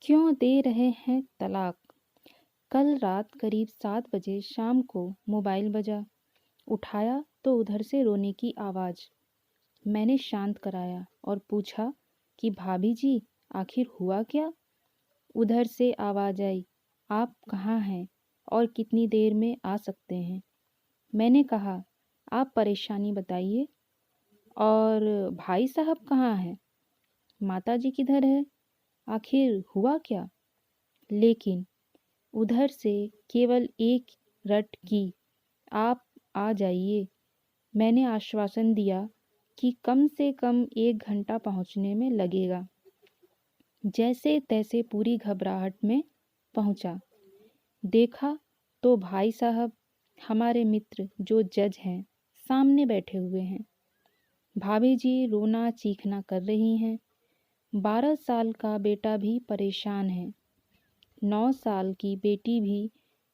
क्यों दे रहे हैं तलाक? कल रात करीब 7 बजे शाम को मोबाइल बजा। उठाया तो उधर से रोने की आवाज़। मैंने शांत कराया और पूछा कि भाभी जी, आखिर हुआ क्या? उधर से आवाज़ आई, आप कहाँ हैं और कितनी देर में आ सकते हैं? मैंने कहा, आप परेशानी बताइए। और भाई साहब कहाँ हैं? माताजी किधर है? आखिर हुआ क्या? लेकिन उधर से केवल एक रट की, आप आ जाइए। मैंने आश्वासन दिया कि कम से कम 1 घंटा पहुंचने में लगेगा। जैसे तैसे पूरी घबराहट में पहुंचा। देखा तो भाई साहब, हमारे मित्र जो जज हैं, सामने बैठे हुए हैं। भाभी जी रोना चीखना कर रही हैं। 12 साल का बेटा भी परेशान है। 9 साल की बेटी भी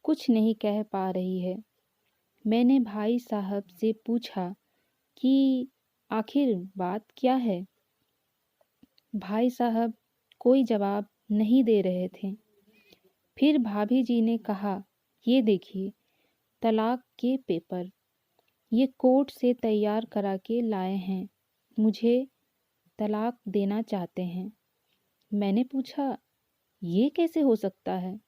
कुछ नहीं कह पा रही है। मैंने भाई साहब से पूछा कि आखिर बात क्या है? भाई साहब कोई जवाब नहीं दे रहे थे। फिर भाभी जी ने कहा, ये देखिए तलाक के पेपर, ये कोर्ट से तैयार करा के लाए हैं। मुझे तलाक देना चाहते हैं। मैंने पूछा, ये कैसे हो सकता है?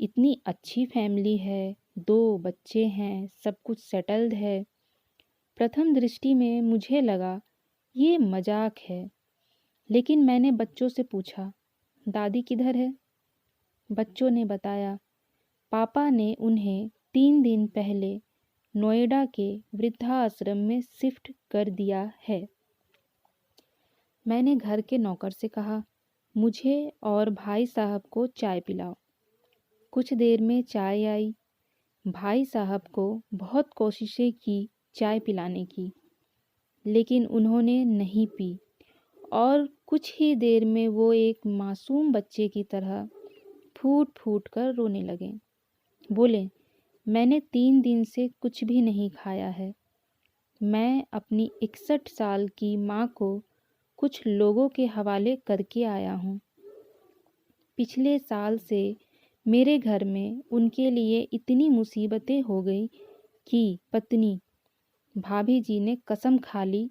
इतनी अच्छी फैमिली है, 2 बच्चे हैं, सब कुछ सेटल्ड है। प्रथम दृष्टि में मुझे लगा ये मजाक है, लेकिन मैंने बच्चों से पूछा, दादी किधर है? बच्चों ने बताया, पापा ने उन्हें 3 दिन पहले नोएडा के वृद्धाश्रम में शिफ्ट कर दिया है। मैंने घर के नौकर से कहा, मुझे और भाई साहब को चाय पिलाओ। कुछ देर में चाय आई। भाई साहब को बहुत कोशिशें की चाय पिलाने की, लेकिन उन्होंने नहीं पी और कुछ ही देर में वो एक मासूम बच्चे की तरह फूट फूट कर रोने लगे। बोले, मैंने 3 दिन से कुछ भी नहीं खाया है। मैं अपनी 61 साल की माँ को कुछ लोगों के हवाले करके आया हूँ। पिछले साल से मेरे घर में उनके लिए इतनी मुसीबतें हो गई कि पत्नी भाभी जी ने कसम खा ली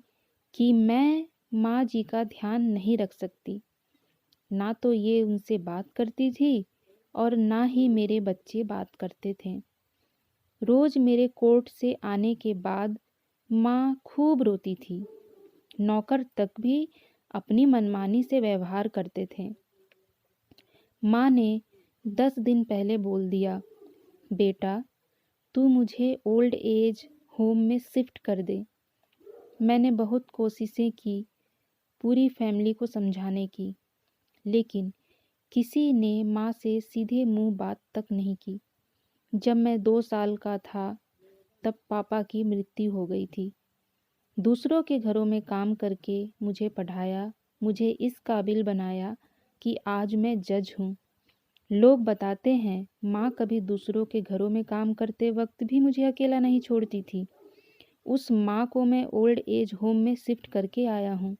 कि मैं माँ जी का ध्यान नहीं रख सकती। ना तो ये उनसे बात करती थी और ना ही मेरे बच्चे बात करते थे। रोज मेरे कोर्ट से आने के बाद माँ खूब रोती थी। नौकर तक भी अपनी मनमानी से व्यवहार करते थे। माँ ने 10 दिन पहले बोल दिया, बेटा तू मुझे ओल्ड एज होम में शिफ्ट कर दे। मैंने बहुत कोशिशें की पूरी फैमिली को समझाने की, लेकिन किसी ने माँ से सीधे मुंह बात तक नहीं की। जब मैं 2 साल का था तब पापा की मृत्यु हो गई थी। दूसरों के घरों में काम करके मुझे पढ़ाया, मुझे इस काबिल बनाया कि आज मैं जज हूँ। लोग बताते हैं माँ कभी दूसरों के घरों में काम करते वक्त भी मुझे अकेला नहीं छोड़ती थी। उस माँ को मैं ओल्ड एज होम में शिफ्ट करके आया हूँ।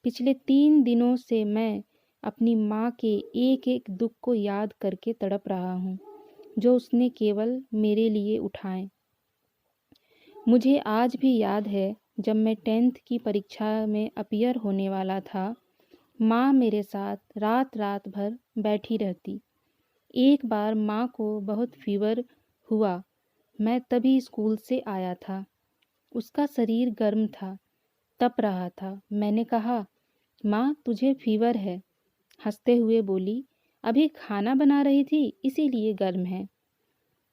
पिछले 3 दिनों से मैं अपनी माँ के एक एक दुख को याद करके तड़प रहा हूँ, जो उसने केवल मेरे लिए उठाए। मुझे आज भी याद है, जब मैं 10th की परीक्षा में अपीयर होने वाला था, माँ मेरे साथ रात रात भर बैठी रहती। एक बार माँ को बहुत फीवर हुआ। मैं तभी स्कूल से आया था। उसका शरीर गर्म था, तप रहा था। मैंने कहा, माँ तुझे फीवर है? हंसते हुए बोली, अभी खाना बना रही थी इसीलिए गर्म है।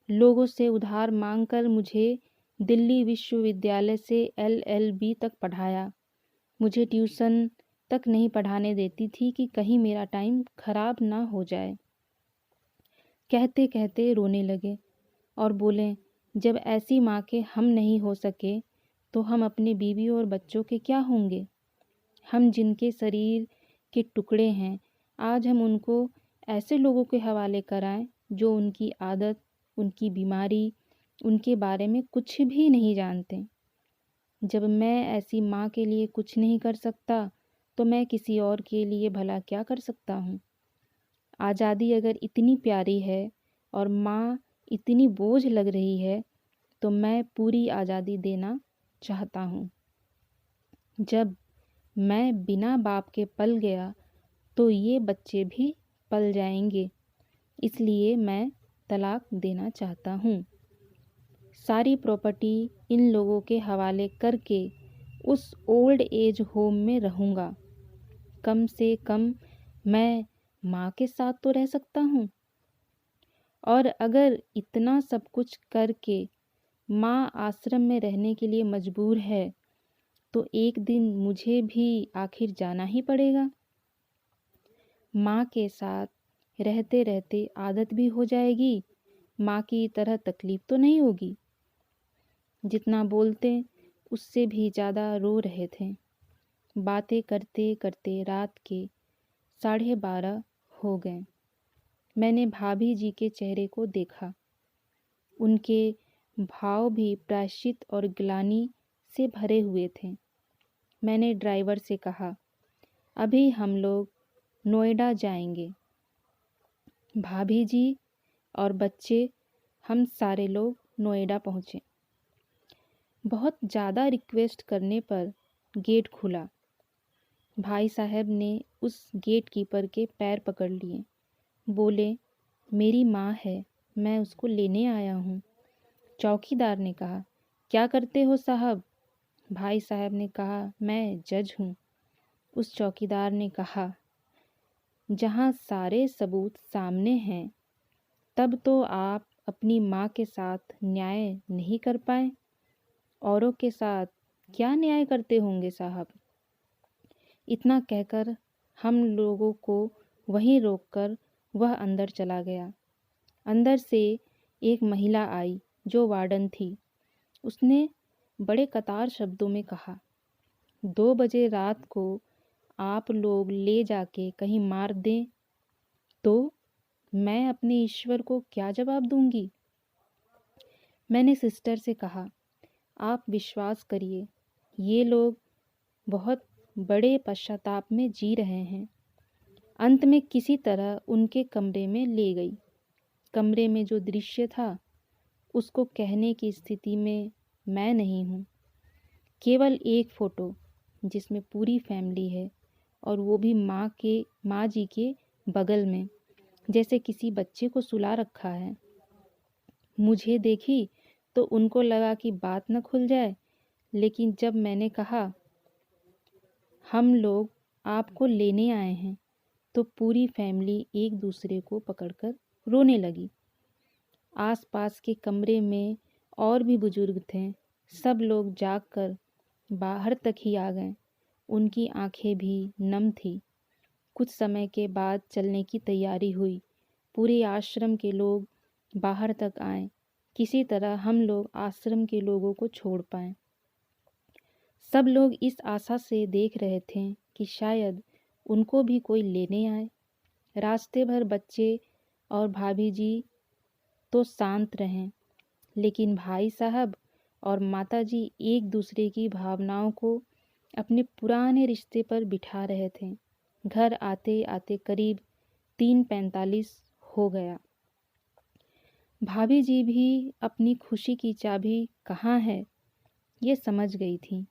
लोगों से उधार मांगकर मुझे दिल्ली विश्वविद्यालय से LLB तक पढ़ाया। मुझे ट्यूशन तक नहीं पढ़ाने देती थी कि कहीं मेरा टाइम खराब ना हो जाए। कहते कहते रोने लगे और बोले, जब ऐसी माँ के हम नहीं हो सके तो हम अपने बीवी और बच्चों के क्या होंगे? हम जिनके शरीर के टुकड़े हैं, आज हम उनको ऐसे लोगों के हवाले कराएं जो उनकी आदत, उनकी बीमारी, उनके बारे में कुछ भी नहीं जानते। जब मैं ऐसी माँ के लिए कुछ नहीं कर सकता तो मैं किसी और के लिए भला क्या कर सकता हूँ? आज़ादी अगर इतनी प्यारी है और माँ इतनी बोझ लग रही है तो मैं पूरी आज़ादी देना चाहता हूँ। जब मैं बिना बाप के पल गया तो ये बच्चे भी पल जाएंगे, इसलिए मैं तलाक देना चाहता हूँ। सारी प्रॉपर्टी इन लोगों के हवाले करके उस ओल्ड एज होम में रहूँगा। कम से कम मैं माँ के साथ तो रह सकता हूँ। और अगर इतना सब कुछ करके माँ आश्रम में रहने के लिए मजबूर है तो एक दिन मुझे भी आखिर जाना ही पड़ेगा। माँ के साथ रहते रहते आदत भी हो जाएगी, माँ की तरह तकलीफ तो नहीं होगी। जितना बोलते उससे भी ज़्यादा रो रहे थे। बातें करते करते रात के 12:30 हो गए। मैंने भाभी जी के चेहरे को देखा। उनके भाव भी प्रायश्चित और ग्लानि से भरे हुए थे। मैंने ड्राइवर से कहा, अभी हम लोग नोएडा जाएंगे। भाभी जी और बच्चे, हम सारे लोग नोएडा पहुँचे। बहुत ज़्यादा रिक्वेस्ट करने पर गेट खुला। भाई साहब ने उस गेट कीपर के पैर पकड़ लिए। बोले, मेरी माँ है, मैं उसको लेने आया हूँ। चौकीदार ने कहा, क्या करते हो साहब? भाई साहब ने कहा, मैं जज हूँ। उस चौकीदार ने कहा, जहाँ सारे सबूत सामने हैं तब तो आप अपनी माँ के साथ न्याय नहीं कर पाए। औरों के साथ क्या न्याय करते होंगे साहब? इतना कहकर हम लोगों को वहीं रोककर वह अंदर चला गया। अंदर से एक महिला आई जो वार्डन थी। उसने बड़े कतार शब्दों में कहा, 2 बजे रात को आप लोग ले जाके कहीं मार दें तो मैं अपने ईश्वर को क्या जवाब दूंगी? मैंने सिस्टर से कहा, आप विश्वास करिए, ये लोग बहुत बड़े पश्चाताप में जी रहे हैं। अंत में किसी तरह उनके कमरे में ले गई। कमरे में जो दृश्य था उसको कहने की स्थिति में मैं नहीं हूँ। केवल एक फ़ोटो जिसमें पूरी फैमिली है और वो भी माँ जी के बगल में, जैसे किसी बच्चे को सुला रखा है। मुझे देखी तो उनको लगा कि बात न खुल जाए, लेकिन जब मैंने कहा हम लोग आपको लेने आए हैं तो पूरी फैमिली एक दूसरे को पकड़कर रोने लगी। आसपास के कमरे में और भी बुजुर्ग थे। सब लोग जागकर बाहर तक ही आ गए। उनकी आंखें भी नम थी। कुछ समय के बाद चलने की तैयारी हुई। पूरे आश्रम के लोग बाहर तक आए। किसी तरह हम लोग आश्रम के लोगों को छोड़ पाएं। सब लोग इस आशा से देख रहे थे कि शायद उनको भी कोई लेने आए। रास्ते भर बच्चे और भाभी जी तो शांत रहें, लेकिन भाई साहब और माता जी एक दूसरे की भावनाओं को अपने पुराने रिश्ते पर बिठा रहे थे। घर आते आते करीब 3:45 हो गया। भाभी जी भी अपनी खुशी की चाबी कहाँ है ये समझ गई थी।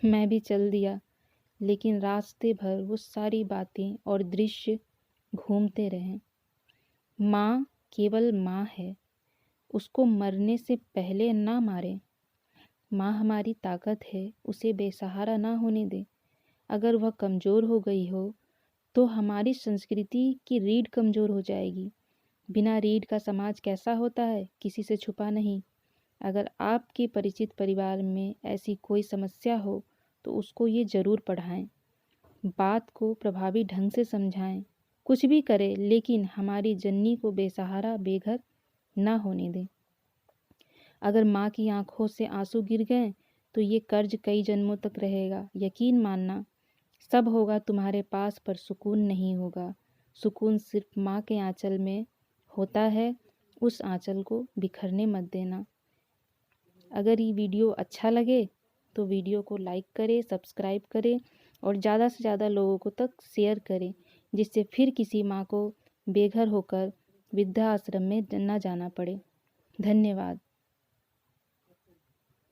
मैं भी चल दिया, लेकिन रास्ते भर वो सारी बातें और दृश्य घूमते रहे। माँ केवल माँ है, उसको मरने से पहले ना मारे। माँ हमारी ताकत है, उसे बेसहारा ना होने दे। अगर वह कमज़ोर हो गई हो तो हमारी संस्कृति की रीढ़ कमज़ोर हो जाएगी। बिना रीढ़ का समाज कैसा होता है, किसी से छुपा नहीं। अगर आपके परिचित परिवार में ऐसी कोई समस्या हो तो उसको ये ज़रूर पढ़ाएं, बात को प्रभावी ढंग से समझाएं। कुछ भी करें, लेकिन हमारी जन्नी को बेसहारा बेघर ना होने दें। अगर माँ की आंखों से आंसू गिर गए तो ये कर्ज कई जन्मों तक रहेगा। यकीन मानना, सब होगा तुम्हारे पास पर सुकून नहीं होगा। सुकून सिर्फ माँ के आंचल में होता है। उस आंचल को बिखरने मत देना। अगर ये वीडियो अच्छा लगे तो वीडियो को लाइक करें, सब्सक्राइब करें और ज़्यादा से ज़्यादा लोगों को तक शेयर करें, जिससे फिर किसी माँ को बेघर होकर वृद्धाश्रम में न जाना पड़े। धन्यवाद।